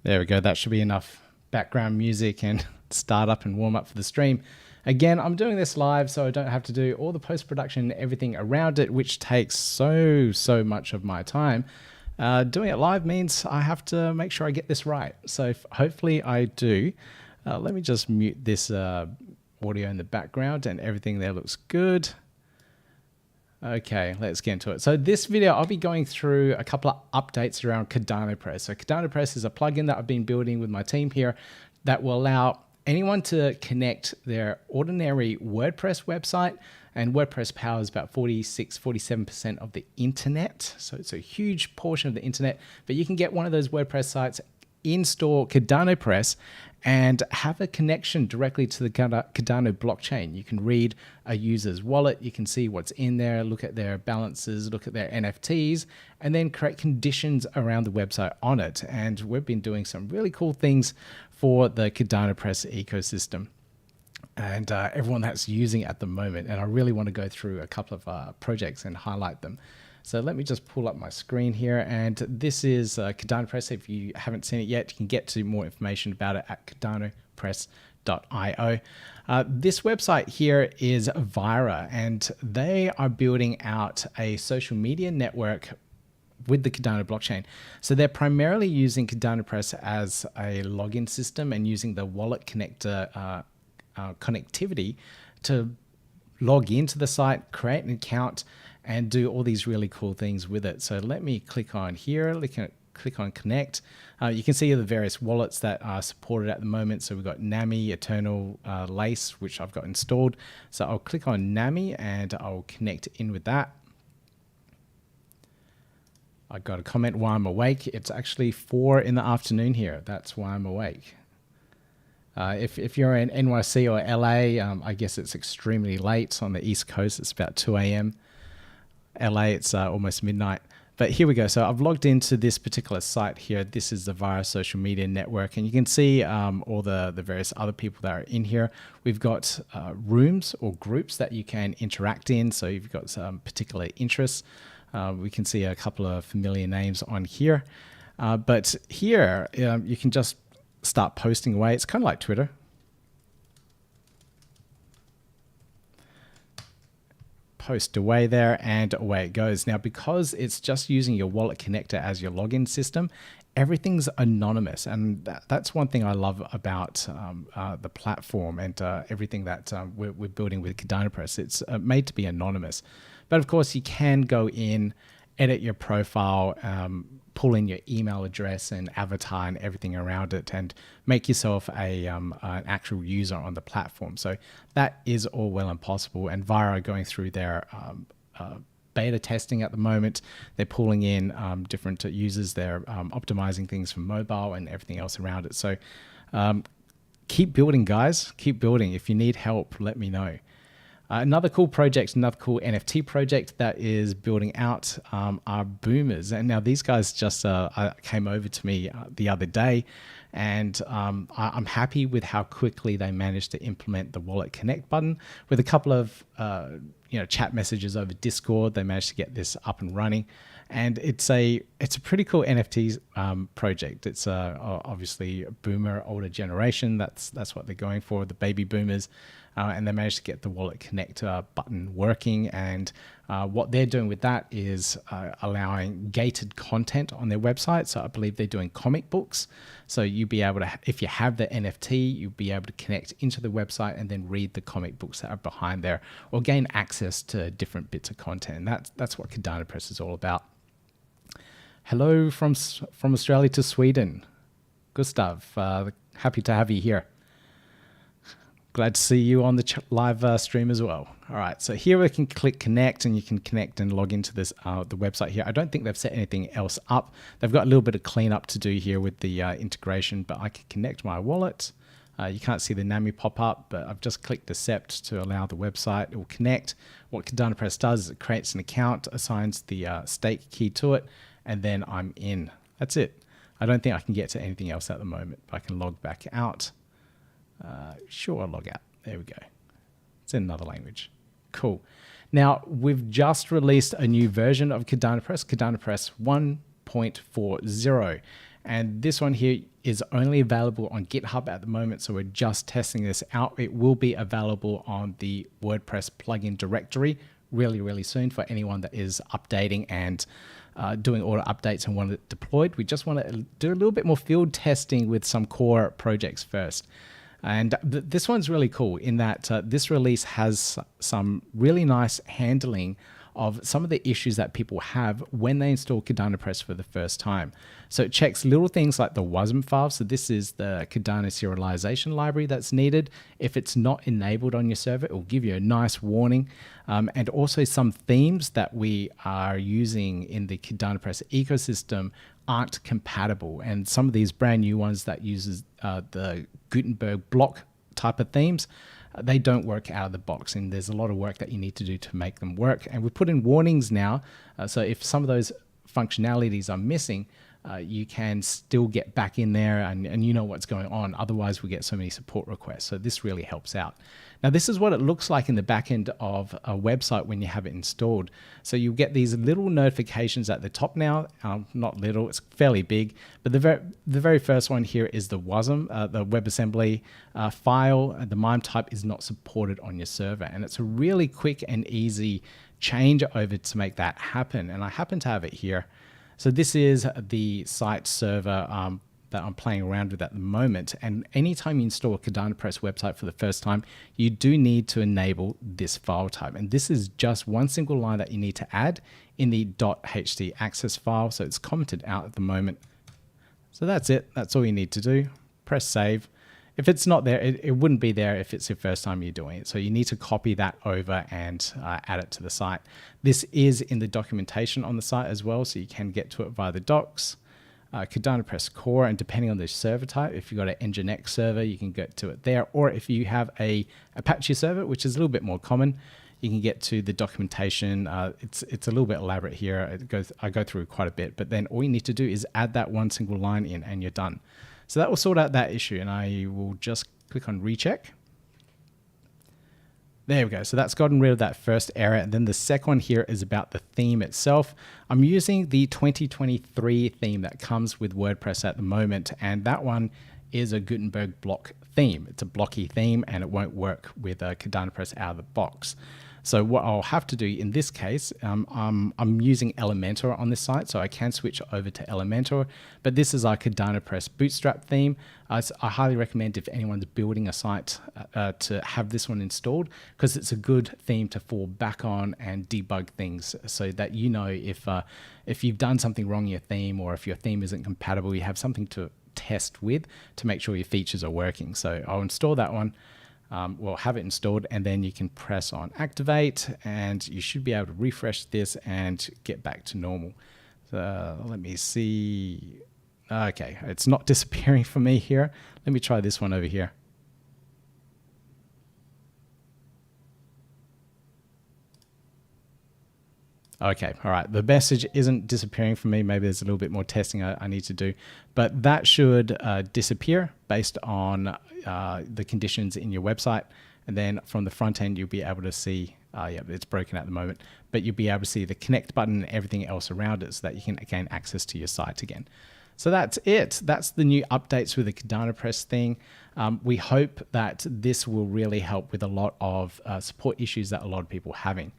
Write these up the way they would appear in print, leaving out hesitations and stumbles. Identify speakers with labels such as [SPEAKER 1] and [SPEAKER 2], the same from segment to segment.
[SPEAKER 1] There we go. That should be enough background music and start up and warm up for the stream. Again, I'm doing this live so I don't have to do all the post-production and everything around it, which takes so much of my time. Doing it live means I have to make sure I get this right. So hopefully I do. Let me just mute this audio in the background and everything there looks good. Okay, let's get into it. So this video, I'll be going through a couple of updates around CardanoPress. So CardanoPress is a plugin that I've been building with my team here that will allow anyone to connect their ordinary WordPress website, and WordPress powers about 47% of the internet. So it's a huge portion of the internet, but you can get one of those WordPress sites, install CardanoPress, and have a connection directly to the Cardano blockchain. You can read a user's wallet, you can see what's in there, look at their balances, look at their NFTs, and then create conditions around the website on it. And we've been doing some really cool things for the CardanoPress ecosystem and everyone that's using it at the moment. And I really want to go through a couple of projects and highlight them. So let me just pull up my screen here, and this is CardanoPress. If you haven't seen it yet, you can get to more information about it at CardanoPress.io. This website here is Vyra, and they are building out a social media network with the Cardano blockchain. So they're primarily using CardanoPress as a login system and using the wallet connector connectivity to log into the site, create an account, and do all these really cool things with it. So let me click on here, click on connect. You can see the various wallets that are supported at the moment. So we've got Nami, Eternal, Lace, which I've got installed. So I'll click on Nami and I'll connect in with that. I got a comment while I'm awake. It's actually 4 in the afternoon here. That's why I'm awake. If you're in NYC or LA, I guess it's extremely late. On the East Coast, it's about 2 a.m. LA, it's almost midnight. But here we go. So I've logged into this particular site here. This is the Vyra social media network, and you can see all the various other people that are in here. We've got rooms or groups that you can interact in. So you've got some particular interests. We can see a couple of familiar names on here. But here you can just start posting away. It's kind of like Twitter. Post away there and away it goes. Now, because it's just using your wallet connector as your login system, everything's anonymous. And that's one thing I love about the platform and everything that we're building with CardanoPress. It's made to be anonymous. But of course, you can go in, edit your profile, pull in your email address and avatar and everything around it, and make yourself an actual user on the platform. So that is all well and possible. And Vyra are going through their beta testing at the moment. They're pulling in different users. They're optimizing things for mobile and everything else around it. So keep building, guys. Keep building. If you need help, let me know. Another cool project, another cool NFT project that is building out are Boomers. And now these guys just came over to me the other day, and I'm happy with how quickly they managed to implement the Wallet Connect button. With a couple of chat messages over Discord, they managed to get this up and running. And it's a pretty cool NFT project. It's obviously a boomer, older generation. That's what they're going for, the baby boomers. And they managed to get the Wallet Connect button working. And what they're doing with that is allowing gated content on their website. So I believe they're doing comic books. So you'll be able to, if you have the NFT, you'll be able to connect into the website and then read the comic books that are behind there, or gain access to different bits of content. And that's what CardanoPress is all about. Hello from Australia to Sweden. Gustav, happy to have you here. Glad to see you on the live stream as well. All right, so here we can click connect, and you can connect and log into this the website here. I don't think they've set anything else up. They've got a little bit of cleanup to do here with the integration, but I can connect my wallet. You can't see the Nami pop up, but I've just clicked accept to allow the website. It will connect. What CardanoPress does is it creates an account, assigns the stake key to it, and then I'm in. That's it. I don't think I can get to anything else at the moment, but I can log back out. Sure, I'll log out. There we go. It's in another language. Cool. Now, we've just released a new version of CardanoPress, CardanoPress 1.4.0. And this one here is only available on GitHub at the moment, so we're just testing this out. It will be available on the WordPress plugin directory really soon for anyone that is updating and doing auto updates and want it deployed. We just want to do a little bit more field testing with some core projects first. And this one's really cool in that this release has some really nice handling of some of the issues that people have when they install CardanoPress for the first time. So it checks little things like the WASM file. So this is the Cardano serialization library that's needed. If it's not enabled on your server, it will give you a nice warning. And also some themes that we are using in the CardanoPress ecosystem aren't compatible. And some of these brand new ones that uses the Gutenberg block type of themes, they don't work out of the box, and there's a lot of work that you need to do to make them work. And we put in warnings now, so if some of those functionalities are missing, you can still get back in there and you know what's going on. Otherwise, we get so many support requests. So this really helps out. Now, this is what it looks like in the back end of a website when you have it installed. So you get these little notifications at the top now. Not little, it's fairly big. But the very first one here is the WASM, the WebAssembly file. The MIME type is not supported on your server. And it's a really quick and easy change over to make that happen. And I happen to have it here. So this is the site server that I'm playing around with at the moment. And anytime you install a CardanoPress website for the first time, you do need to enable this file type. And this is just one single line that you need to add in the .ht access file. So it's commented out at the moment. So that's it. That's all you need to do. Press save. If it's not there, it wouldn't be there if it's your first time you're doing it. So you need to copy that over and add it to the site. This is in the documentation on the site as well, so you can get to it via the docs. CardanoPress core, and depending on the server type, if you've got an Nginx server, you can get to it there. Or if you have a Apache server, which is a little bit more common, you can get to the documentation. It's a little bit elaborate here. I go through quite a bit, but then all you need to do is add that one single line in and you're done. So that will sort out that issue, and I will just click on recheck. There we go. So that's gotten rid of that first error. And then the second one here is about the theme itself. I'm using the 2023 theme that comes with WordPress at the moment, and that one is a Gutenberg block theme. It's a blocky theme, and it won't work with CardanoPress out of the box. So what I'll have to do in this case, I'm using Elementor on this site, so I can switch over to Elementor, but this is our CardanoPress Bootstrap theme. I highly recommend if anyone's building a site to have this one installed, because it's a good theme to fall back on and debug things so that you know if you've done something wrong in your theme, or if your theme isn't compatible, you have something to test with to make sure your features are working. So I'll install that one. We'll have it installed, and then you can press on activate, and you should be able to refresh this and get back to normal. So let me see. Okay, it's not disappearing for me here. Let me try this one over here. Okay, all right. The message isn't disappearing for me. Maybe there's a little bit more testing I need to do, but that should disappear based on the conditions in your website. And then from the front end, you'll be able to see, yeah, it's broken at the moment, but you'll be able to see the connect button and everything else around it so that you can gain access to your site again. So that's it. That's the new updates with the CardanoPress thing. We hope that this will really help with a lot of support issues that a lot of people are having.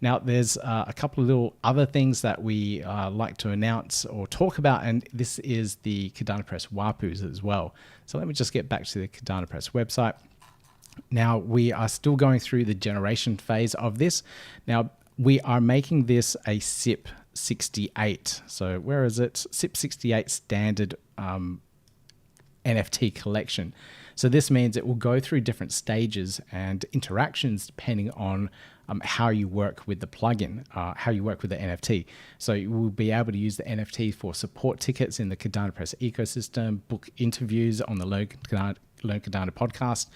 [SPEAKER 1] Now, there's a couple of little other things that we like to announce or talk about, and this is the CardanoPress Wapuu as well. So let me just get back to the CardanoPress website. Now, we are still going through the generation phase of this. Now, we are making this a SIP 68. So where is it? SIP 68 standard NFT collection. So this means it will go through different stages and interactions depending on how you work with the plugin, how you work with the NFT. So you will be able to use the NFT for support tickets in the CardanoPress ecosystem, book interviews on the Learn Cardano podcast,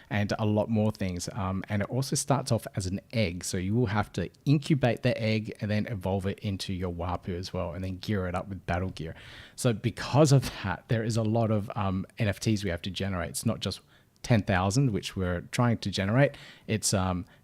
[SPEAKER 1] and a lot more things. And it also starts off as an egg. So you will have to incubate the egg and then evolve it into your Wapuu as well, and then gear it up with battle gear. So because of that, there is a lot of NFTs we have to generate. It's not just 10,000, which we're trying to generate. It's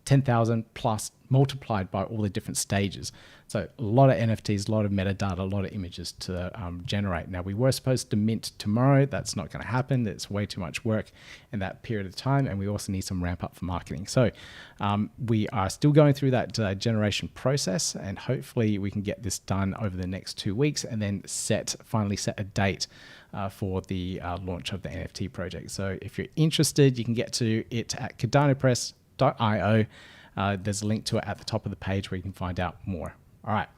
[SPEAKER 1] 10,000 plus multiplied by all the different stages. So a lot of NFTs, a lot of metadata, a lot of images to generate. Now, we were supposed to mint tomorrow. That's not going to happen. It's way too much work in that period of time. And we also need some ramp up for marketing. So we are still going through that generation process, and hopefully we can get this done over the next 2 weeks and then finally set a date for the launch of the NFT project. So if you're interested, you can get to it at CardanoPress.io. There's a link to it at the top of the page where you can find out more. All right,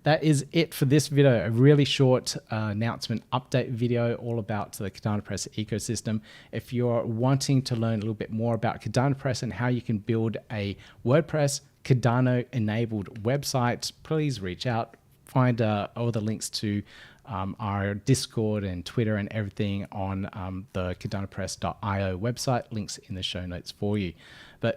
[SPEAKER 1] that is it for this video. A really short announcement update video all about the CardanoPress ecosystem. If you're wanting to learn a little bit more about CardanoPress and how you can build a WordPress Cardano enabled website, please reach out. Find all the links to our Discord and Twitter and everything on the CardanoPress.io website. Links in the show notes for you. But